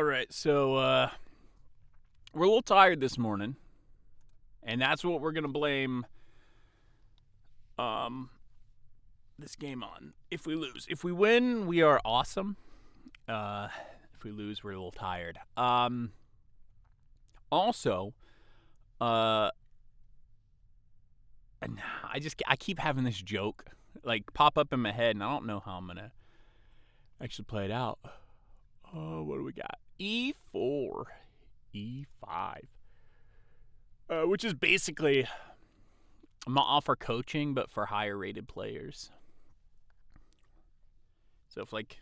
All right, so we're a little tired this morning, and that's what we're gonna blame um this game on. If we lose, if we win, we are awesome. If we lose, we're a little tired. Also, uh, and I keep having this joke like pop up in my head, and I don't know how I'm gonna actually play it out. Oh, what do we got? E4, E5, which is basically I'm not offer coaching, but for higher rated players. So if like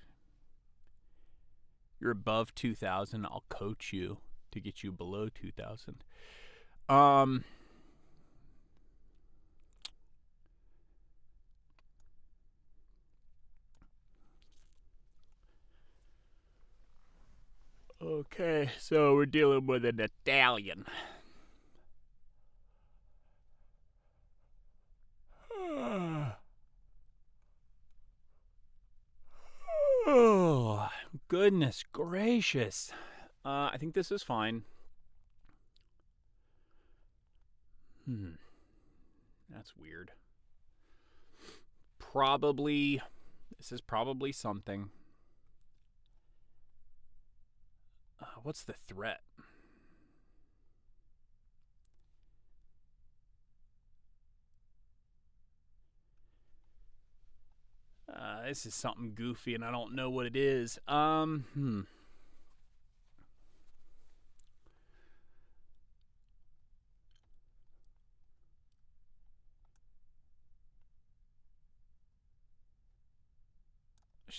you're above 2,000, I'll coach you to get you below 2,000. Um. Okay, so we're dealing with an Italian. Oh, goodness gracious. I think this is fine. That's weird. This is probably something. What's the threat? This is something goofy, and I don't know what it is. Let's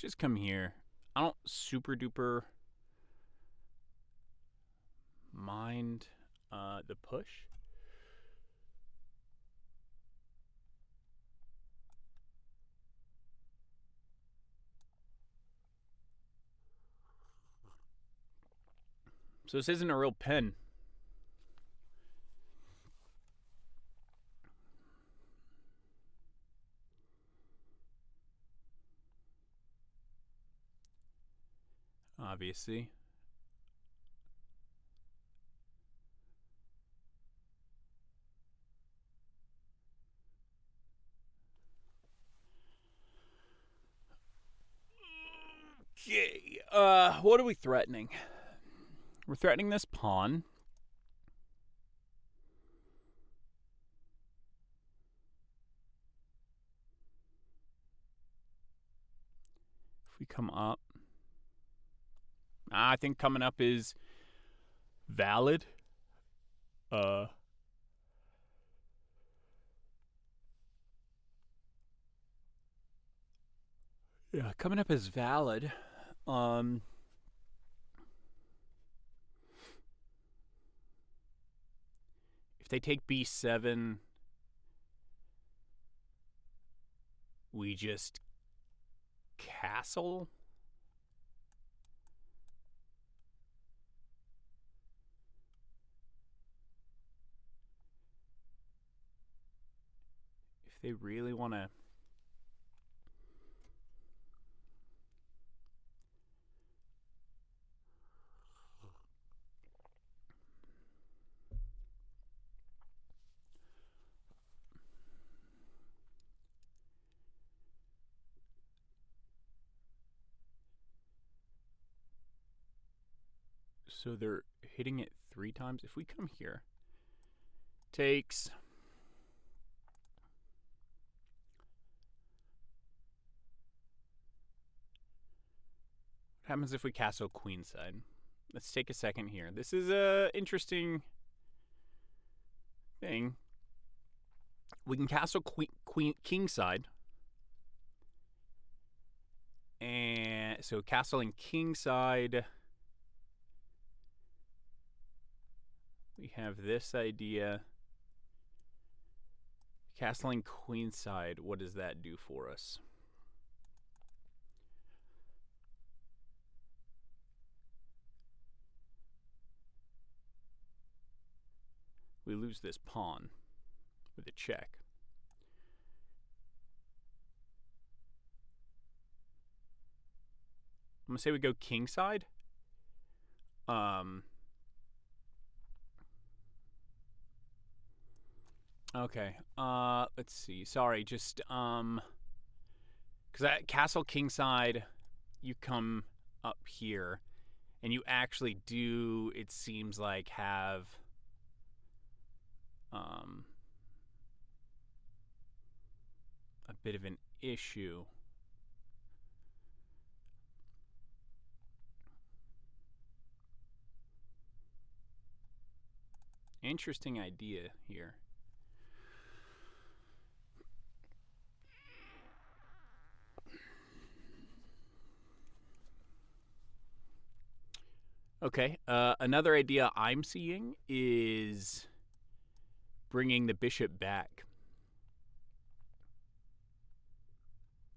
just come here. I don't super duper mind the push. So this isn't a real pen. Obviously. Okay. What are we threatening? We're threatening this pawn. If we come up, I think coming up is valid. Yeah, coming up is valid. If they take b7, we just castle. If they really want to. So they're hitting it 3 times. If we come here, takes. What happens if we castle queenside? Let's take a second here. This is a interesting thing. We can castle queen kingside. And so castling kingside. We have this idea. Castling queenside, what does that do for us? We lose this pawn with a check. I'm going to say we go kingside. Um. Okay. Let's see. Sorry, just because at Castle Kingside, you come up here, and you actually do. It seems like have um a bit of an issue. Interesting idea here. Okay. Another idea I'm seeing is bringing the bishop back.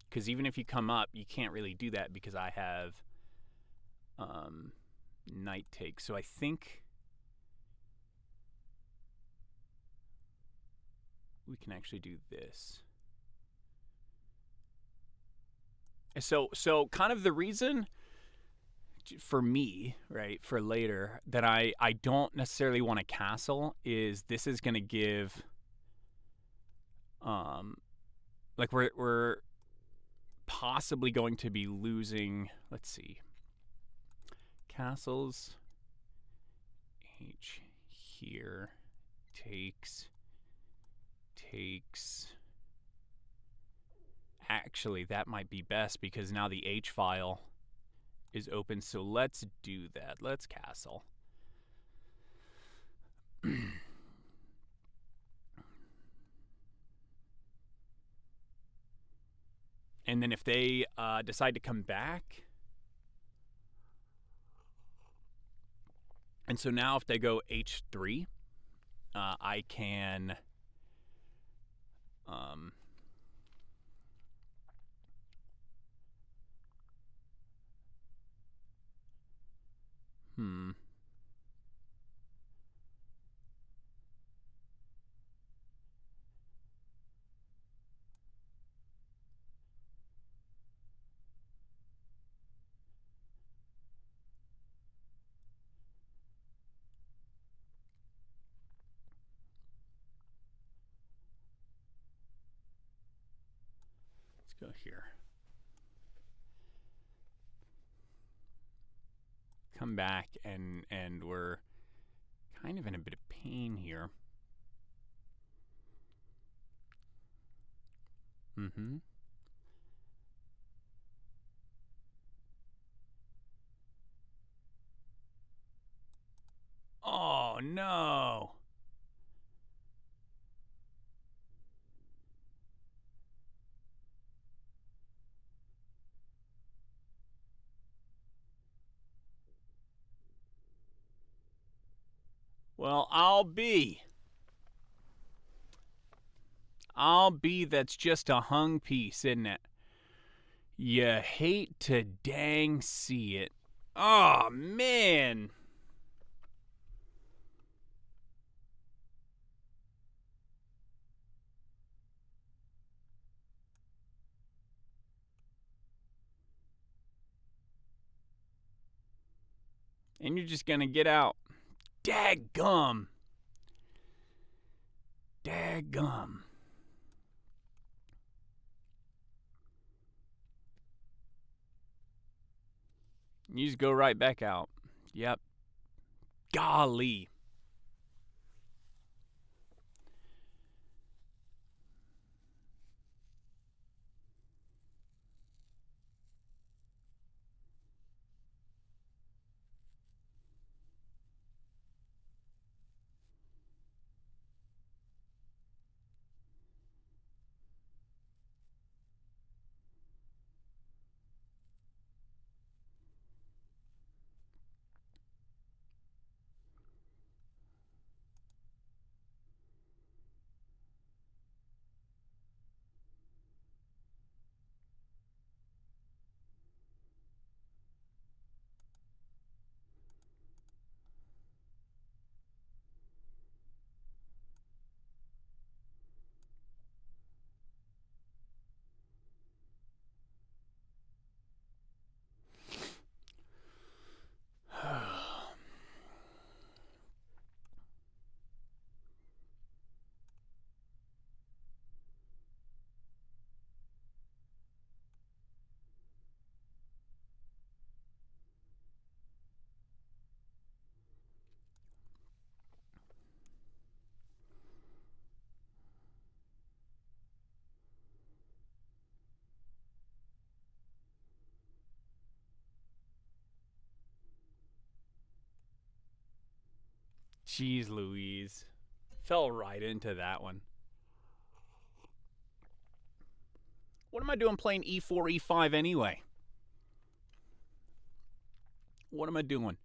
Because even if you come up, you can't really do that because I have knight take. So I think we can actually do this. So kind of the reason for me, right, for later that I don't necessarily want a castle is this is going to give like we're possibly going to be losing, let's see. Castles H here takes actually that might be best because now the H file is open, so let's do that. Let's castle. And then if they decide to come back, and so now if they go H3, I can let's go here. Come back and we're kind of in a bit of pain here. Mm-hmm. Oh no. Well, I'll be that's just a hung piece, isn't it? You hate to dang see it. Oh man. And you're just gonna get out. Daggum. Daggum. You just go right back out. Yep. Golly. Jeez Louise. Fell right into that one. What am I doing playing e4, e5 anyway? What am I doing?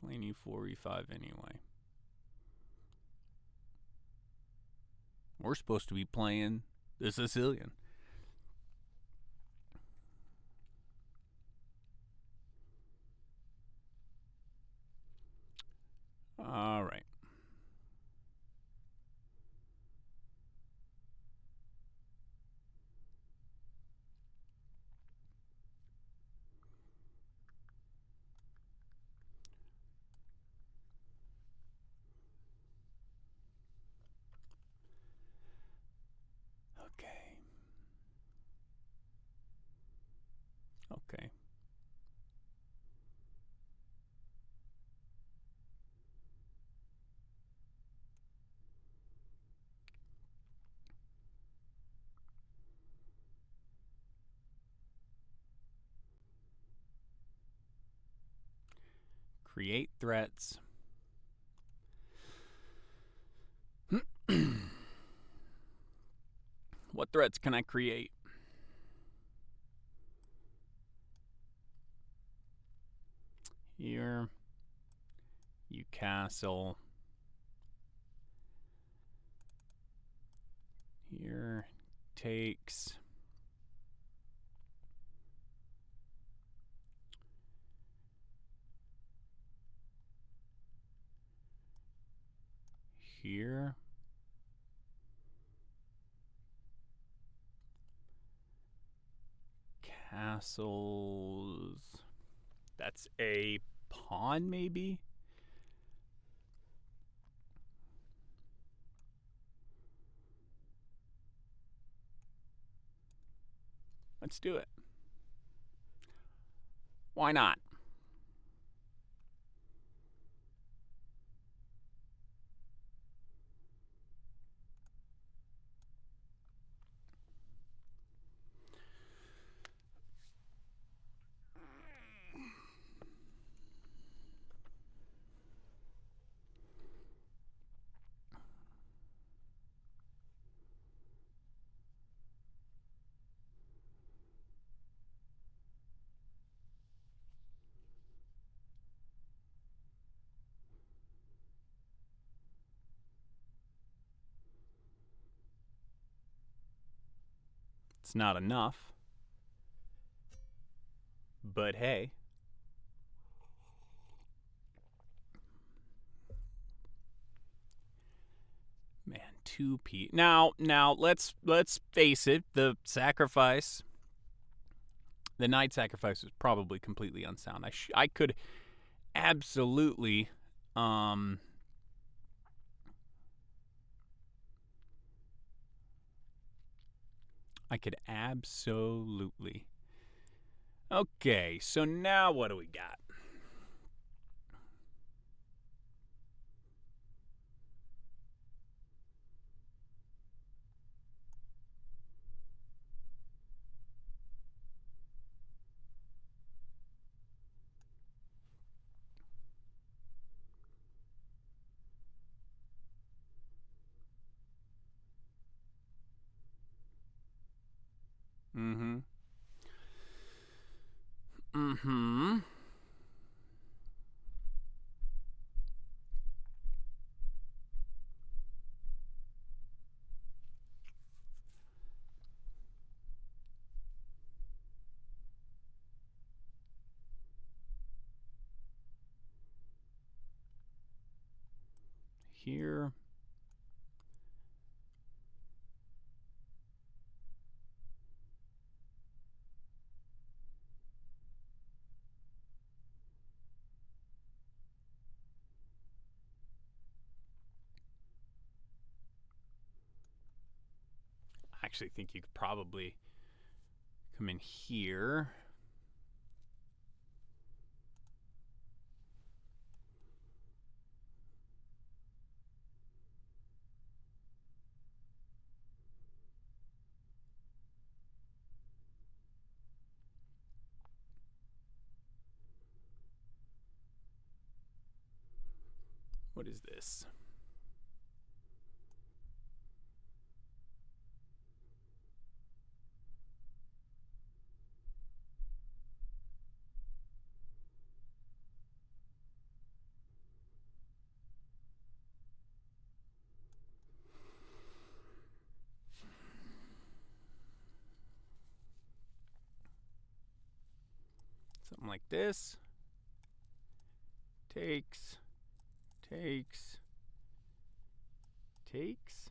Playing e4, e5 anyway. We're supposed to be playing the Sicilian. All right. Okay. Okay. Create threats. What threats can I create? Here, you castle. Here, takes. Here. Castles. That's a pawn, maybe? Let's do it. Why not? It's not enough. But hey. Man, 2p. Now let's face it, the sacrifice, the knight sacrifice was probably completely unsound. I could absolutely Okay, so now what do we got? Mm-hmm. Mm-hmm. Here. I actually think you could probably come in here. What is this? Something like this. Takes. Takes. Takes.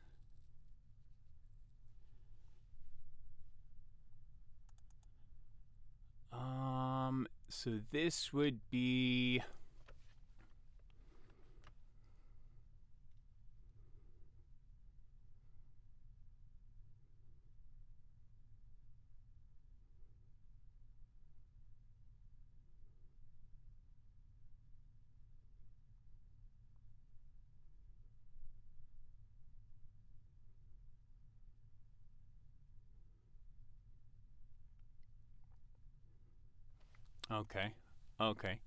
So this would be... Okay. Okay.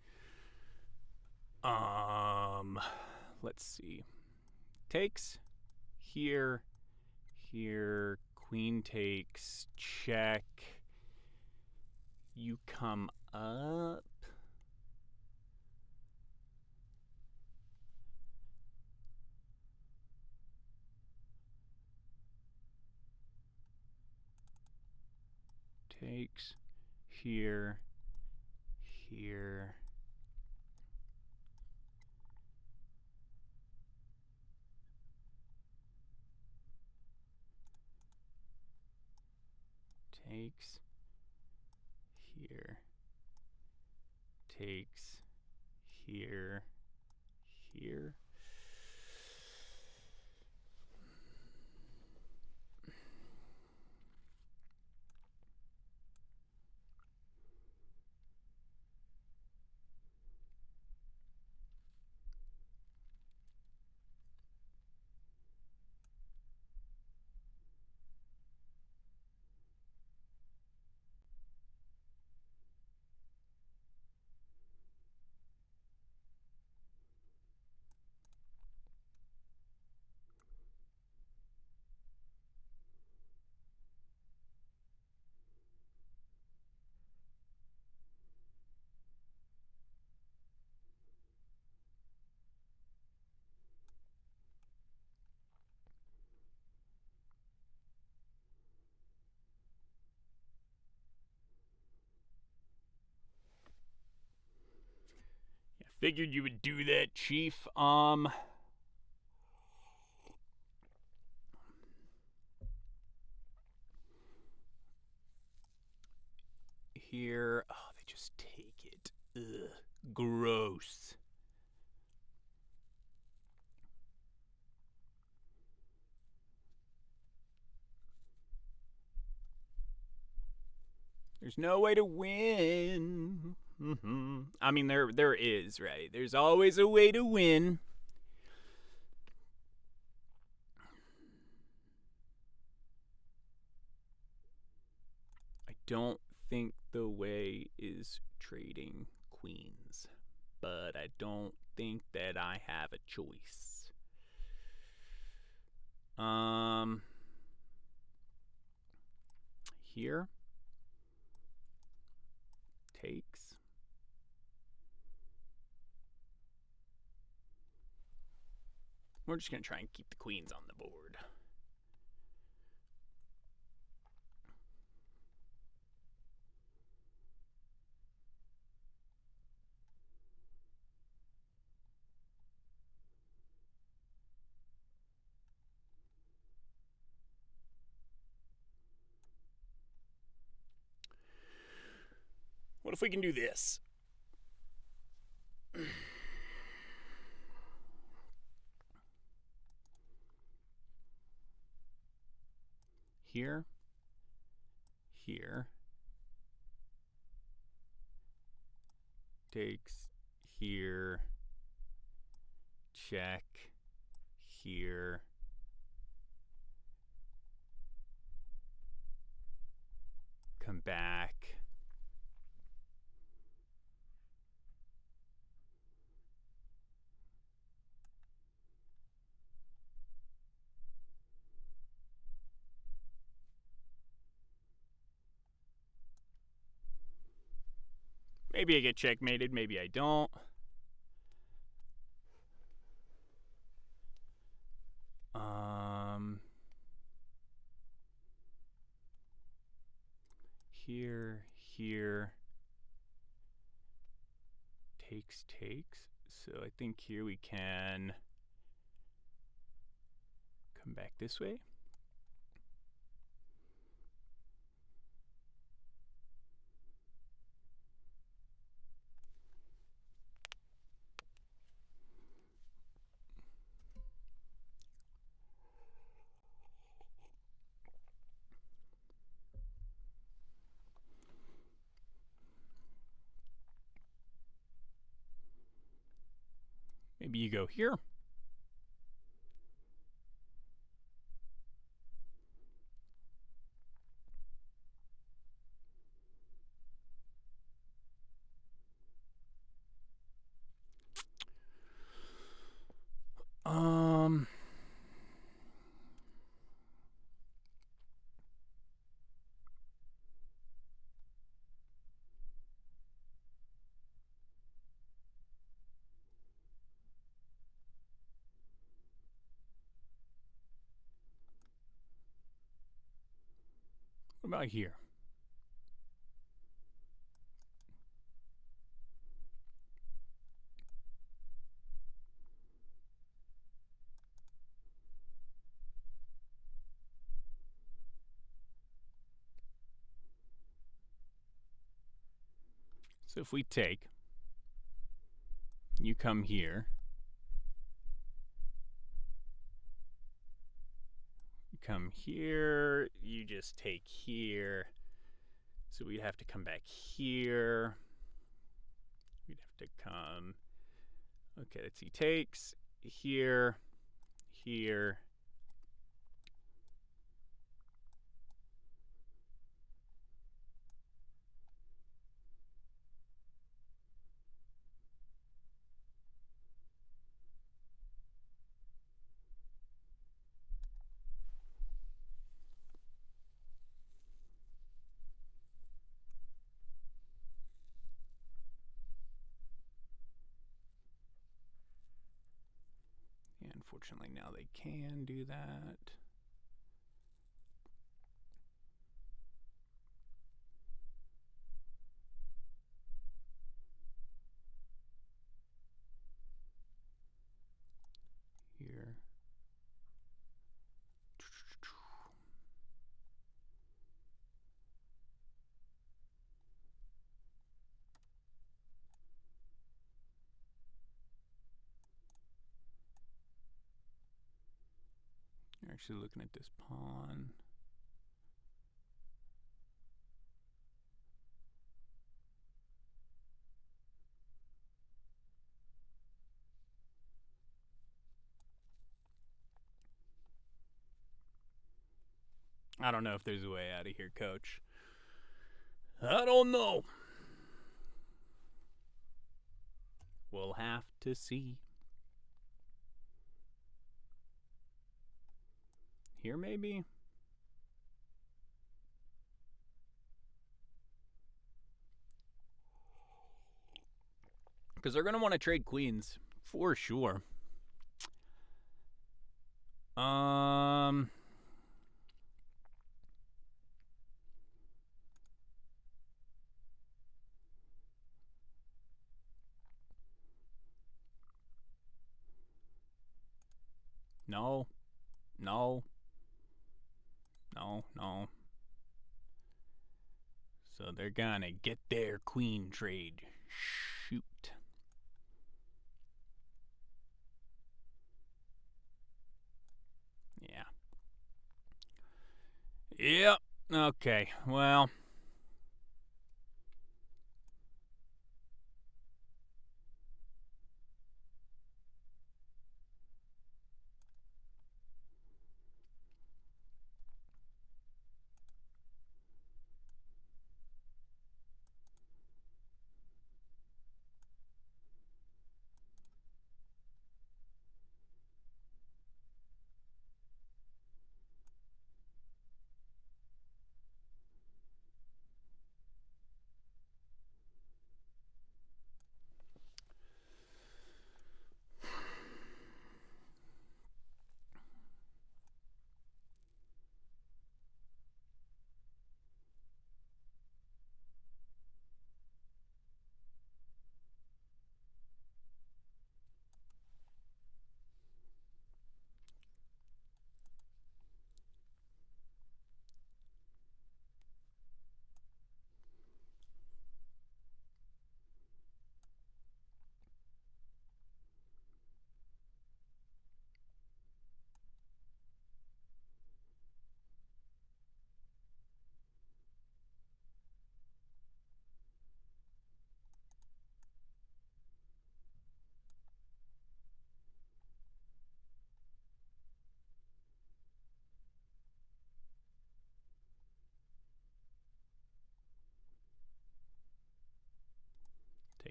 Let's see. Takes. Here. Here. Queen takes. Check. You come up. Takes. Here. Here. Takes. Here. Takes. Here. Here. Figured you would do that, Chief. Here. Oh, they just take it. Ugh. Gross. There's no way to win. I mean, there is, right? There's always a way to win. I don't think the way is trading queens, but I don't think that I have a choice. Here. Takes. We're just going to try and keep the queens on the board. What if we can do this? Here. Here. Takes. Here. Check. Here. Come back. Maybe I get checkmated, maybe I don't. Here. Takes. So I think here we can come back this way. Maybe you go here. What about here? So if we take, you come here, you come here, you just take here. So we'd have to come back here. We'd have to come, okay, let's see, takes, here. Yeah, unfortunately now they can do that. Here. You're actually looking at this pawn. I don't know if there's a way out of here, coach. I don't know. We'll have to see. Here, maybe? Because they're going to want to trade queens, for sure. No. So they're gonna get their queen trade. Shoot. Yeah. Yep. Okay. Well.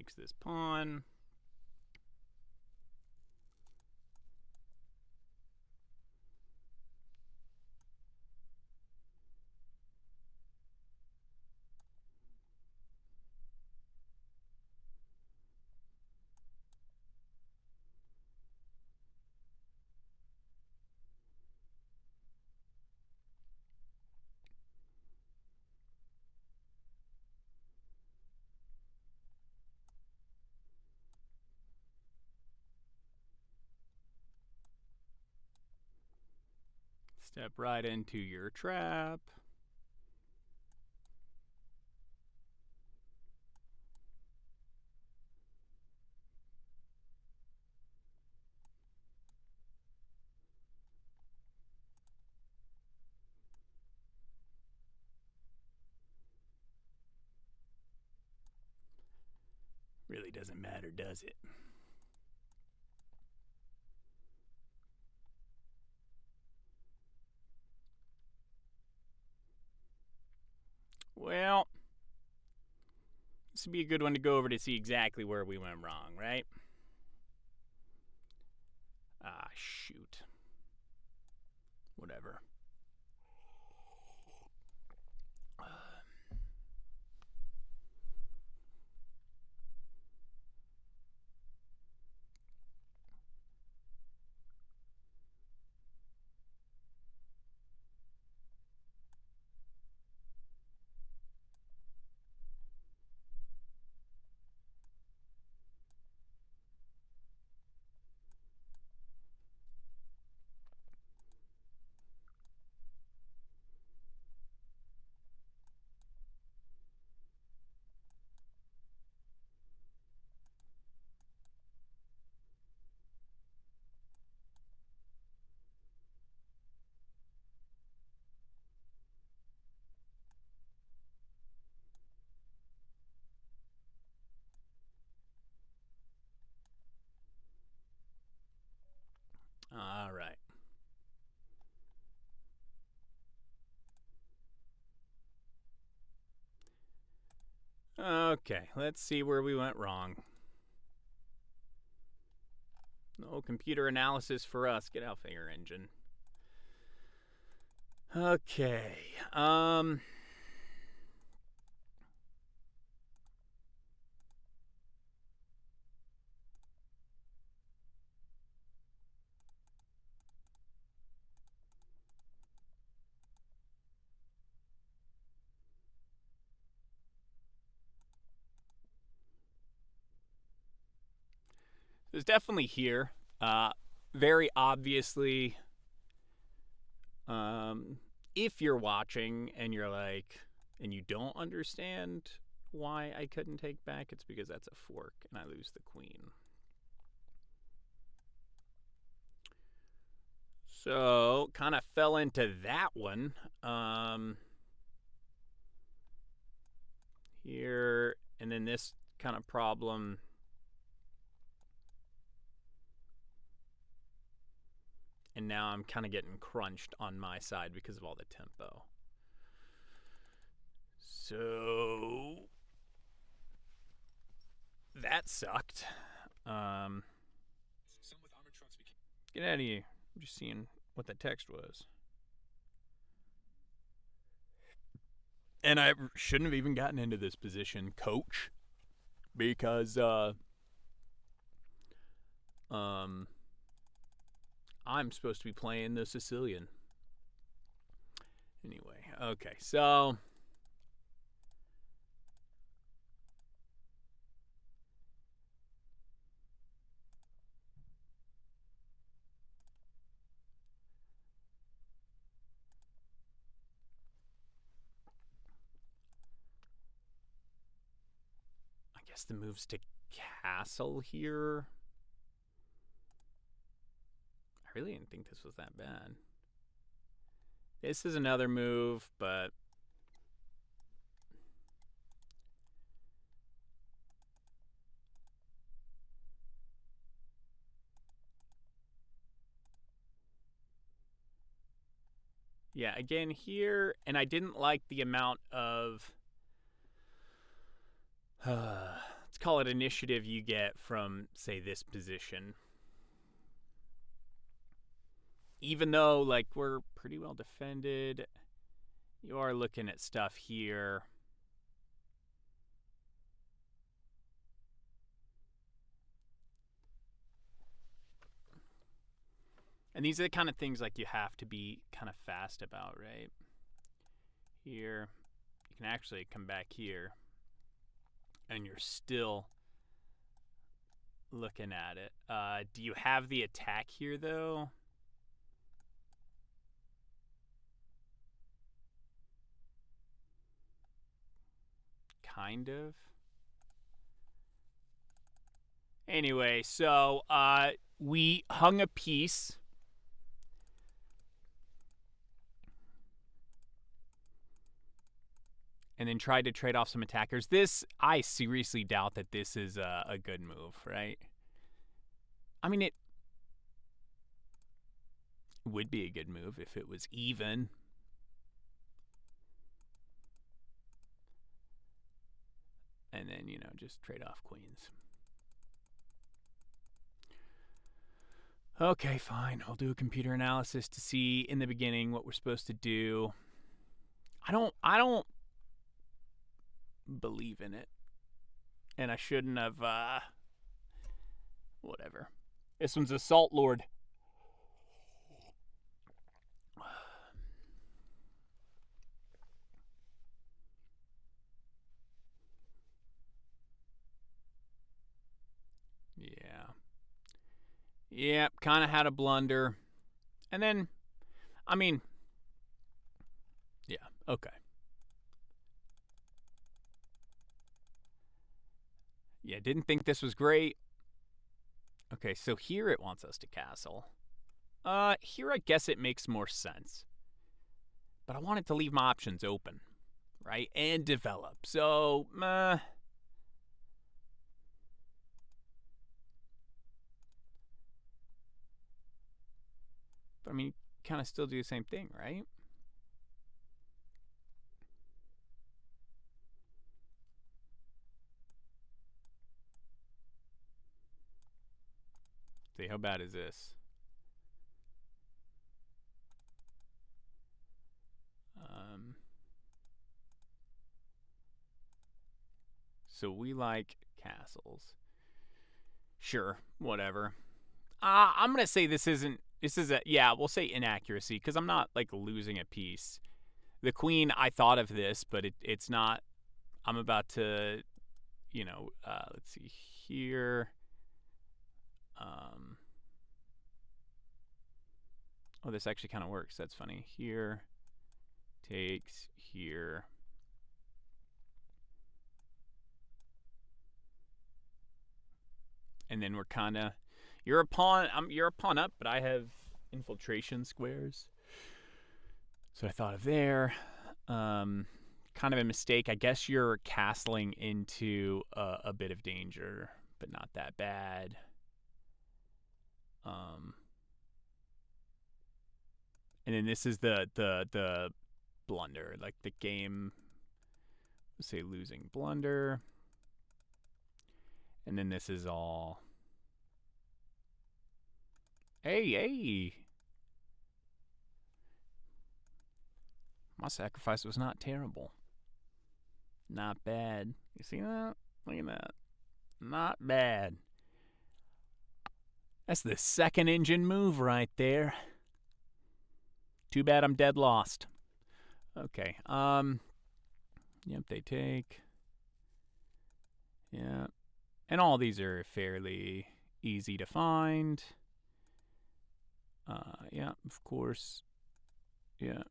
fix this pawn. Step right into your trap. Really doesn't matter, does it? Well, this would be a good one to go over to see exactly where we went wrong, right? Ah, shoot. Whatever. All right. Okay, let's see where we went wrong. No computer analysis for us. Get out, Finger Engine. Okay. There's definitely here. Very obviously, if you're watching and you're like, and you don't understand why I couldn't take back, it's because that's a fork and I lose the queen. So, kind of fell into that one. Here, and then this kind of problem. And now I'm kind of getting crunched on my side because of all the tempo. So that sucked. Get out of here. I'm just seeing what that text was. And I shouldn't have even gotten into this position, coach, because I'm supposed to be playing the Sicilian. Anyway, okay, so I guess the moves to castle here. I really didn't think this was that bad. This is another move, but yeah, again here, and I didn't like the amount of. Let's let's call it initiative you get from, say, this position. Even though, like, we're pretty well defended, you are looking at stuff here. And these are the kind of things, like, you have to be kind of fast about, right? Here, you can actually come back here, and you're still looking at it. Do you have the attack here, though? Kind of. Anyway, so we hung a piece. And then tried to trade off some attackers. This, I seriously doubt that this is a good move, right? I mean, it would be a good move if it was even. And then, you know, just trade off queens. Okay, fine. I'll do a computer analysis to see in the beginning what we're supposed to do. I don't believe in it. And I shouldn't have, whatever. This one's Assault Lord. Yeah. Yep, kind of had a blunder. And then, I mean, yeah, okay. Yeah, didn't think this was great. Okay, so here it wants us to castle. Here I guess it makes more sense. But I wanted to leave my options open, right? And develop. So, But I mean, kind of still do the same thing, right? See, how bad is this? So we like castles. Sure, whatever. I'm gonna say this is we'll say inaccuracy because I'm not like losing a piece. The queen, I thought of this, but it's not. I'm about to, you know, let's see here. Oh, this actually kind of works. That's funny. Here, takes here. And then we're kind of, you're a pawn up, but I have infiltration squares. So I thought of there. Kind of a mistake. I guess you're castling into a bit of danger, but not that bad. And then this is the blunder, like the game. Let's say losing blunder. And then this is all. Hey. My sacrifice was not terrible. Not bad. You see that? Look at that. Not bad. That's the second engine move right there. Too bad I'm dead lost. Okay. Yep, they take. Yeah. And all these are fairly easy to find. Yeah, of course. Yeah.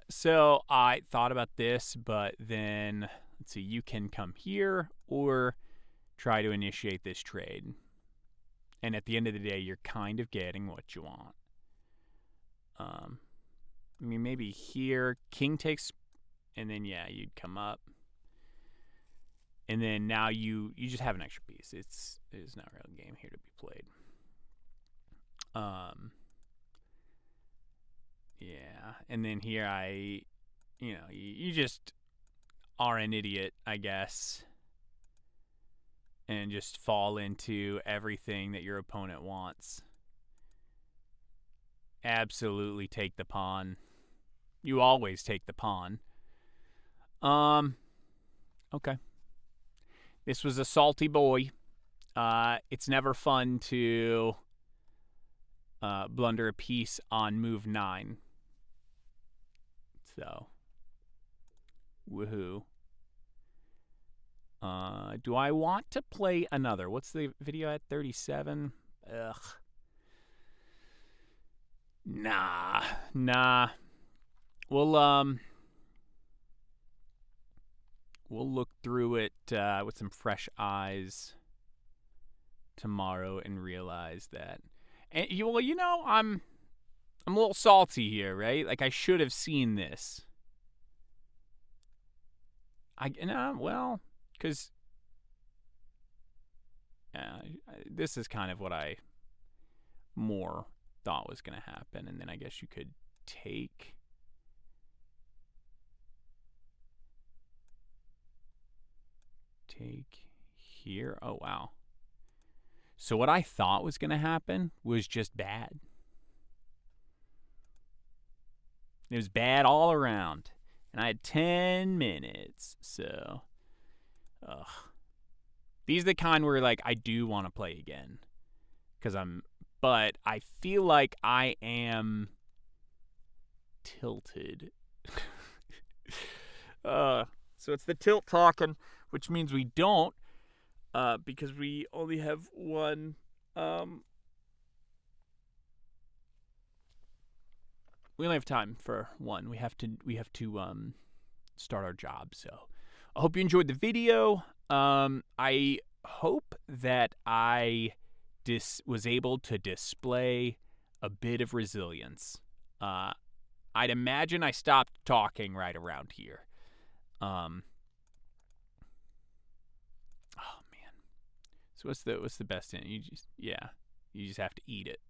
So I thought about this, but then let's see, you can come here or try to initiate this trade. And at the end of the day, you're kind of getting what you want. I mean, maybe here, king takes, and then, yeah, you'd come up. And then now you just have an extra piece. There's not a real game here to be played. Yeah, and then here you just, are an idiot, I guess, and just fall into everything that your opponent wants. Absolutely take the pawn. You always take the pawn. Okay. This was a salty boy. It's never fun to blunder a piece on move 9. So, woohoo. Do I want to play another? What's the video at? 37? Ugh. Nah. We'll look through it with some fresh eyes tomorrow and realize that. And I'm a little salty here, right? Like, I should have seen this. Because this is kind of what I more thought was going to happen. And then I guess you could take here. Oh, wow. So what I thought was going to happen was just bad. It was bad all around. And I had 10 minutes. So, these are the kind where, like, I do want to play again. But I feel like I am tilted. So it's the tilt talking, which means we don't, because we only have one. We only have time for one. We have to start our job. So I hope you enjoyed the video. I hope that I was able to display a bit of resilience. I'd imagine I stopped talking right around here. Oh man. So what's the best in it? You just have to eat it.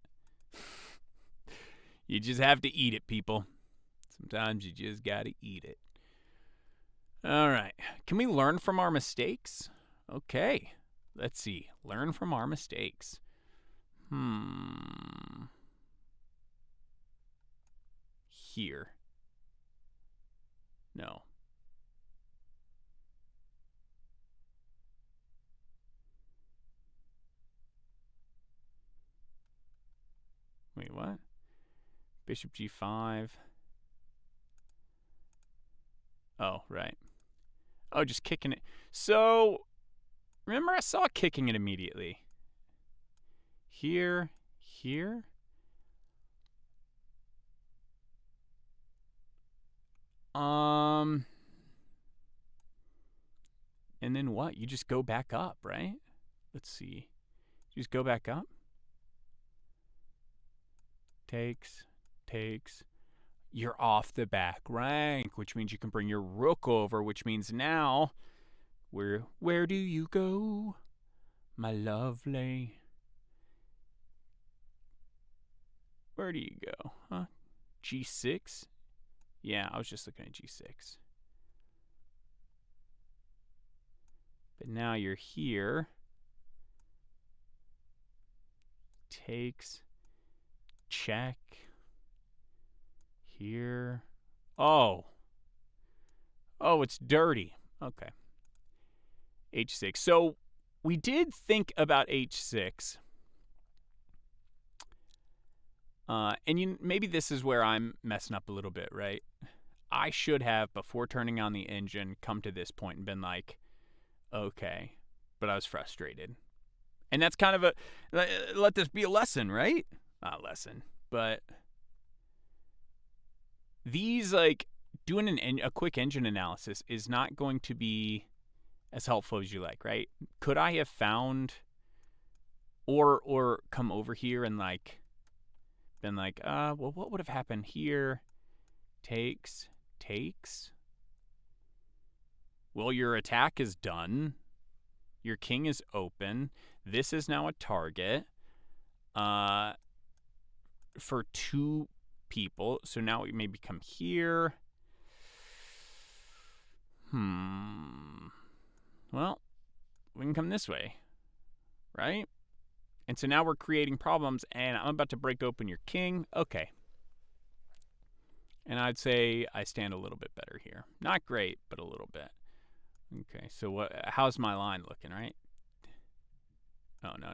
You just have to eat it, people. Sometimes you just gotta eat it. All right. Can we learn from our mistakes? Okay. Let's see. Learn from our mistakes. Here. No. Wait, what? Bishop g5. Oh, right. Oh, just kicking it. So, remember I saw kicking it immediately. Here. And then what? You just go back up, right? Let's see. You just go back up. Takes. You're off the back rank, which means you can bring your rook over, which means now, where do you go, my lovely? Where do you go? Huh? G6? Yeah, I was just looking at G6. But now you're here. Takes. Check. Here. Oh, it's dirty. Okay. H6. So we did think about H6. And maybe this is where I'm messing up a little bit, right? I should have, before turning on the engine, come to this point and been like, okay. But I was frustrated. And that's kind of let this be a lesson, right? Not a lesson, but these, like, doing a quick engine analysis is not going to be as helpful as you like, right? Could I have found or come over here and, like, been like, well, what would have happened here? Takes. Well, your attack is done. Your king is open. This is now a target for 2 people. So now we maybe come here. Well, we can come this way, right? And so now we're creating problems, and I'm about to break open your king. Okay. And I'd say I stand a little bit better here. Not great, but a little bit. Okay, so how's my line looking, right? Oh, no.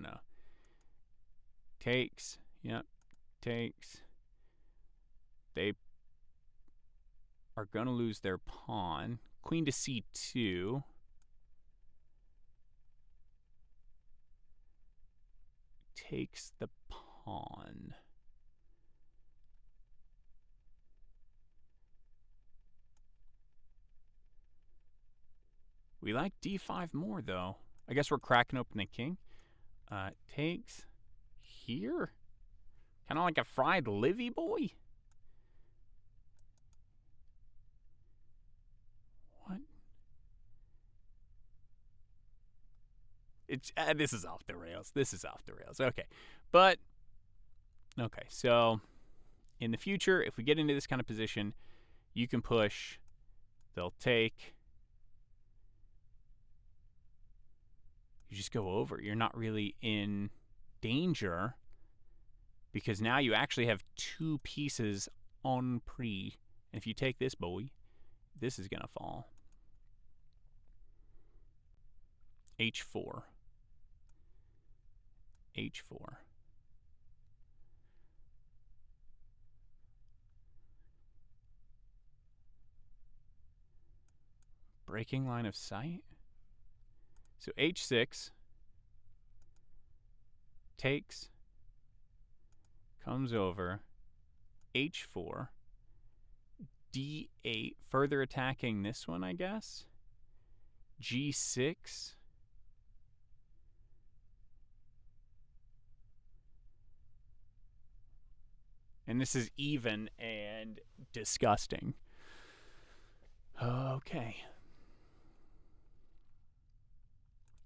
Takes. Yep. Takes. They are going to lose their pawn. Queen to c2. Takes the pawn. We like d5 more, though. I guess we're cracking open the king. Takes here? Kind of like a fried livy boy? What? This is off the rails. Okay. But, okay, so in the future, if we get into this kind of position, you can push. They'll take. You just go over. You're not really in danger because now you actually have two pieces en prise. And if you take this boy, this is going to fall. H4. H4. Breaking line of sight. So H6 takes, comes over, H4, D8, further attacking this one, I guess. G6. And this is even and disgusting. Okay.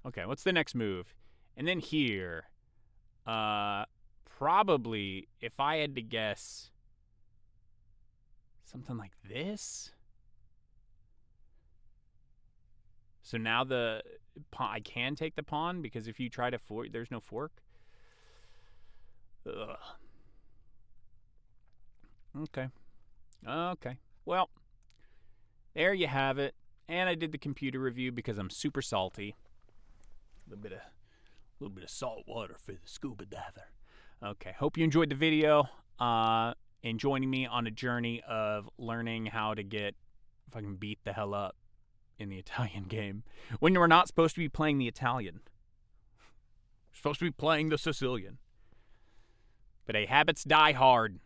Okay, what's the next move? And then here, probably, if I had to guess, something like this. So now I can take the pawn because if you try to fork, there's no fork. Ugh. Okay. Well, there you have it. And I did the computer review because I'm super salty. A little bit of salt water for the scuba diver. Okay, hope you enjoyed the video and joining me on a journey of learning how to get fucking beat the hell up in the Italian game when we're not supposed to be playing the Italian. We're supposed to be playing the Sicilian. But hey, habits die hard.